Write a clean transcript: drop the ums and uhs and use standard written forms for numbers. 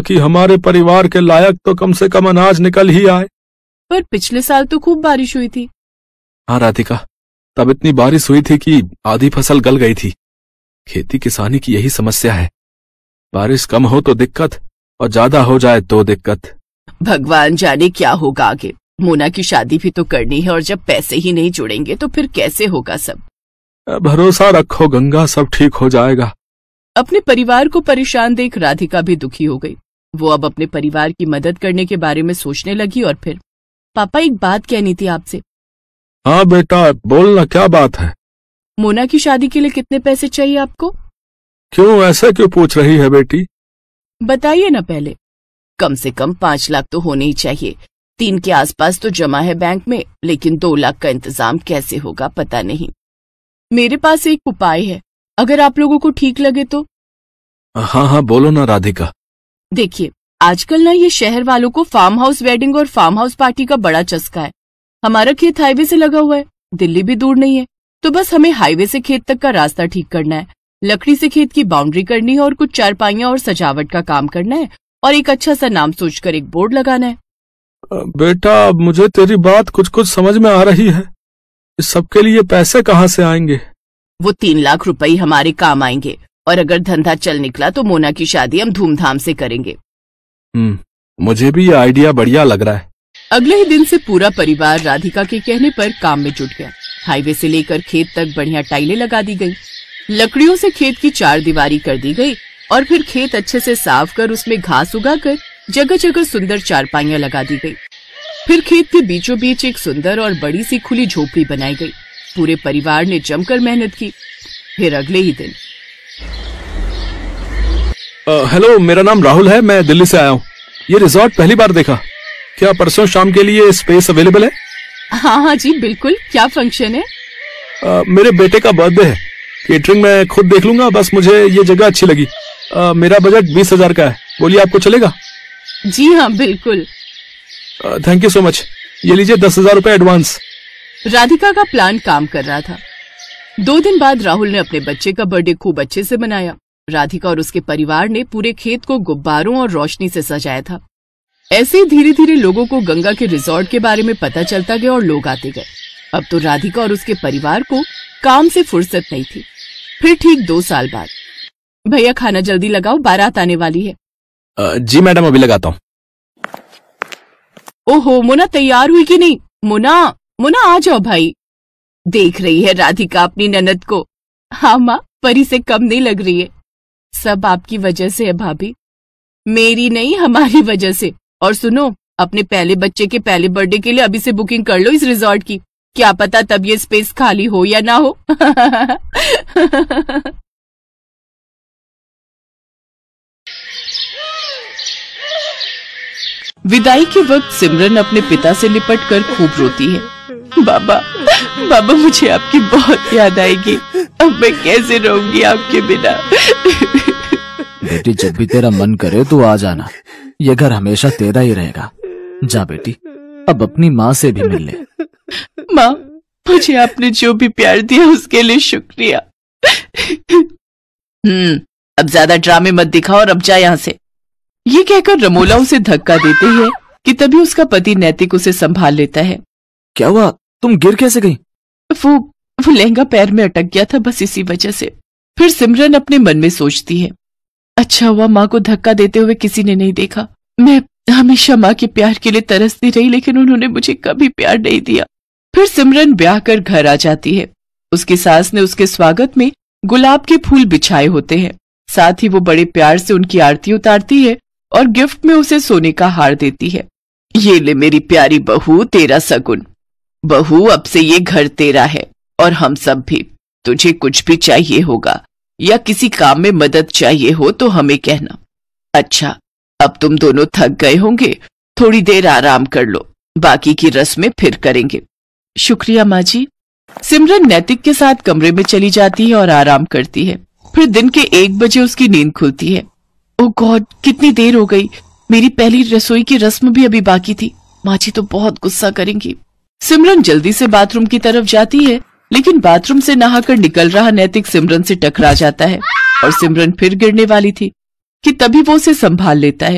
कि हमारे परिवार के लायक तो कम से कम अनाज निकल ही आए। पर पिछले साल तो खूब बारिश हुई थी। हाँ राधिका, तब इतनी बारिश हुई थी कि आधी फसल गल गई थी। खेती किसानी की यही समस्या है, बारिश कम हो तो दिक्कत और ज्यादा हो जाए तो दिक्कत। भगवान जाने क्या होगा आगे। मोना की शादी भी तो करनी है और जब पैसे ही नहीं जुड़ेंगे तो फिर कैसे होगा सब। भरोसा रखो गंगा, सब ठीक हो जाएगा। अपने परिवार को परेशान देख राधिका भी दुखी हो गई। वो अब अपने परिवार की मदद करने के बारे में सोचने लगी और फिर, पापा एक बात कहनी थी आपसे। हाँ बेटा बोलना, क्या बात है? मोना की शादी के लिए कितने पैसे चाहिए आपको? क्यों, ऐसा क्यों पूछ रही है बेटी? बताइए ना पहले। कम से कम 5 लाख तो होने ही चाहिए। 3 के आसपास तो जमा है बैंक में, लेकिन 2 लाख का इंतजाम कैसे होगा पता नहीं। मेरे पास एक उपाय है, अगर आप लोगों को ठीक लगे तो। हाँ हाँ बोलो ना राधिका। देखिए, आजकल ना ये शहर वालों को फार्म हाउस वेडिंग और फार्म हाउस पार्टी का बड़ा चस्का है। हमारा खेत हाईवे से लगा हुआ है, दिल्ली भी दूर नहीं है, तो बस हमें हाईवे से खेत तक का रास्ता ठीक करना है, लकड़ी से खेत की बाउंड्री करनी है और कुछ चारपाइयां और सजावट का काम करना है और एक अच्छा सा नाम सोचकर एक बोर्ड लगाना है। बेटा मुझे तेरी बात कुछ कुछ समझ में आ रही है। इस सब के लिए पैसे कहाँ से आएंगे? वो 3 लाख रुपए हमारे काम आएंगे और अगर धंधा चल निकला तो मोना की शादी हम धूमधाम से करेंगे। मुझे भी ये आइडिया बढ़िया लग रहा है। अगले ही दिन से पूरा परिवार राधिका के कहने पर काम में जुट गया। हाईवे से लेकर खेत तक बढ़िया टाइलें लगा दी गई, लकड़ियों से खेत की 4 दीवारी कर दी गई और फिर खेत अच्छे से साफ कर उसमें घास उगाकर जगह जगह सुंदर चारपाइयां लगा दी गई। फिर खेत के बीचों बीच एक सुंदर और बड़ी सी खुली झोपड़ी बनाई गई। पूरे परिवार ने जमकर मेहनत की। फिर अगले ही दिन, हेलो, मेरा नाम राहुल है, मैं दिल्ली से आया हूँ। ये रिजॉर्ट पहली बार देखा। क्या परसों शाम के लिए स्पेस अवेलेबल है? हाँ जी बिल्कुल। क्या फंक्शन है? मेरे बेटे का बर्थडे है। केटरिंग मैं खुद देख लूंगा, बस मुझे ये जगह अच्छी लगी। मेरा बजट 20,000 का है। बोलिए आपको चलेगा? जी हाँ बिल्कुल। Thank you so much. ये लीजिए 10,000 रुपए एडवांस। राधिका का प्लान काम कर रहा था। 2 दिन बाद राहुल ने अपने बच्चे का बर्थडे खूब अच्छे से मनाया। राधिका और उसके परिवार ने पूरे खेत को गुब्बारों और रोशनी से सजाया था। ऐसे ही धीरे धीरे लोगों को गंगा के रिजॉर्ट के बारे में पता चलता गया और लोग आते गए। अब तो राधिका और उसके परिवार को काम से फुर्सत नहीं थी। फिर ठीक 2 साल बाद, भैया खाना जल्दी लगाओ, बारात आने वाली है। जी मैडम, अभी लगाता हूँ। ओहो, मोना तैयार हुई कि नहीं? मोना, मोना आ जाओ भाई। देख रही है राधिका अपनी ननद को? हाँ माँ, परी से कम नहीं लग रही है। सब आपकी वजह से है भाभी, मेरी नहीं हमारी वजह से। और सुनो, अपने पहले बच्चे के पहले बर्थडे के लिए अभी से बुकिंग कर लो इस रिजॉर्ट की। क्या पता तब ये स्पेस खाली हो या ना हो। विदाई के वक्त सिमरन अपने पिता से लिपटकर खूब रोती है। बाबा, बाबा मुझे आपकी बहुत याद आएगी। अब मैं कैसे रहूंगी आपके बिना। बेटी, जब भी तेरा मन करे तो आ जाना, ये घर हमेशा तेरा ही रहेगा। जा बेटी, अब अपनी माँ से भी मिल ले। माँ, मुझे आपने जो भी प्यार दिया उसके लिए शुक्रिया। अब ज्यादा ड्रामे मत दिखाओ और अब जा यहाँ से। ये कहकर रमोला उसे धक्का देते है कि तभी उसका पति नैतिक उसे संभाल लेता है। क्या हुआ? तुम गिर कैसे गई? वो लहंगा पैर में अटक गया था, बस इसी वजह से। फिर सिमरन अपने मन में सोचती है, अच्छा हुआ माँ को धक्का देते हुए किसी ने नहीं देखा। मैं हमेशा माँ के प्यार के लिए तरसती रही, लेकिन उन्होंने मुझे कभी प्यार नहीं दिया। फिर सिमरन ब्याह कर घर आ जाती है। उसकी सास ने उसके स्वागत में गुलाब के फूल बिछाए होते हैं। साथ ही वो बड़े प्यार से उनकी आरती उतारती है और गिफ्ट में उसे सोने का हार देती है। ये ले मेरी प्यारी बहू, तेरा सगुन। बहू, अब से ये घर तेरा है और हम सब भी। तुझे कुछ भी चाहिए होगा या किसी काम में मदद चाहिए हो तो हमें कहना। अच्छा, अब तुम दोनों थक गए होंगे, थोड़ी देर आराम कर लो, बाकी की रस्में फिर करेंगे। शुक्रिया माँ जी। सिमरन नैतिक के साथ कमरे में चली जाती है और आराम करती है। फिर दिन के 1 बजे उसकी नींद खुलती है। ओह गॉड, कितनी देर हो गई। मेरी पहली रसोई की रस्म भी अभी बाकी थी। माँ जी तो बहुत गुस्सा करेंगी। सिमरन जल्दी से बाथरूम की तरफ जाती है, लेकिन बाथरूम से नहाकर निकल रहा नैतिक सिमरन से टकरा जाता है और सिमरन फिर गिरने वाली थी कि तभी वो उसे संभाल लेता है।